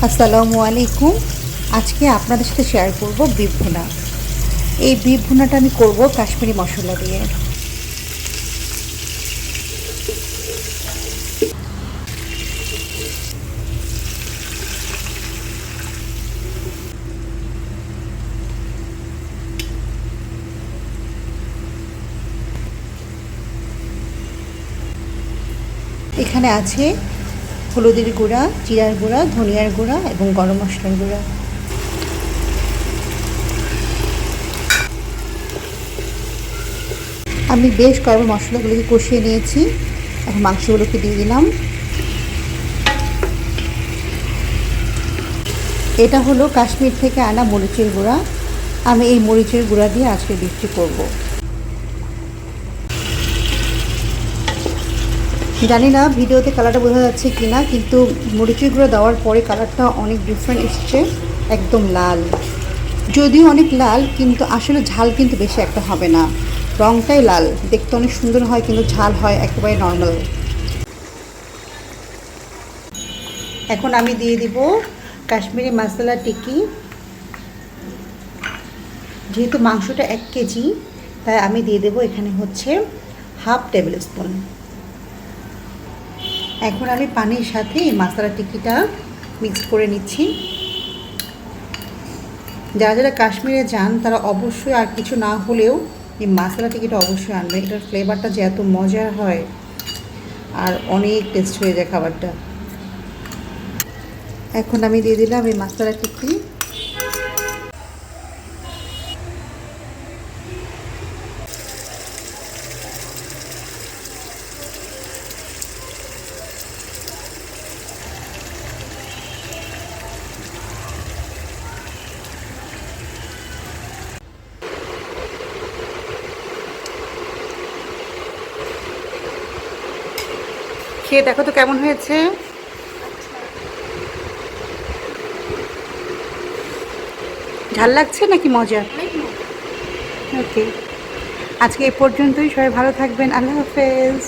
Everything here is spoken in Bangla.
আসসালামু আলাইকুম। আজকে আপনাদের সাথে শেয়ার করব বিফ ভুনা। এই বিফ ভুনাটা আমি করব কাশ্মীরি মশলা দিয়ে। এখানে আছে হলুদের গুঁড়া, জিরার গুঁড়া, ধনিয়ার গুঁড়া এবং গরম মশলার গুঁড়া। আমি বেশ কয়েকবার মশলাগুলোকে কষিয়ে নিয়েছি। এখন মাংসগুলোকে দিয়ে দিলাম। এটা হলো কাশ্মীর থেকে আনা মরিচের গুঁড়া। আমি এই মরিচের গুঁড়া দিয়ে আজকে বিফটি করব। জানি না ভিডিওতে কালারটা বোঝা যাচ্ছে কি না, কিন্তু মরিচের গুঁড়ো দেওয়ার পরে কালারটা অনেক ডিফারেন্ট এসছে, একদম লাল। যদিও অনেক লাল, কিন্তু আসলে ঝাল কিন্তু বেশি একটা হবে না। রঙটাই লাল, দেখতে অনেক সুন্দর হয়, কিন্তু ঝাল হয় একেবারে নর্মাল। এখন আমি দিয়ে দিব কাশ্মীরি মশলা টিকি। যেহেতু মাংসটা 1 কেজি, তাই আমি দিয়ে দেবো এখানে হচ্ছে হাফ টেবিল স্পুন। এখন আমি পানির সাথে এই মশলা টিকিটা মিক্স করে নিচ্ছি। যারা যারা কাশ্মীরে যান তারা অবশ্যই আর কিছু না হলেও এই মশলা টিকিটা অবশ্যই আনবে। এটার ফ্লেভারটা যে এত মজার হয় আর অনেক টেস্ট হয়ে যায় খাবারটা। এখন আমি দিয়ে দিলাম এই মশলা টিকি। খেয়ে দেখো তো কেমন হয়েছে। ঝাল লাগছে নাকি মজা? ওকে, আজকে এই পর্যন্তই। সবাই ভালো থাকবেন। আল্লাহ হাফেজ।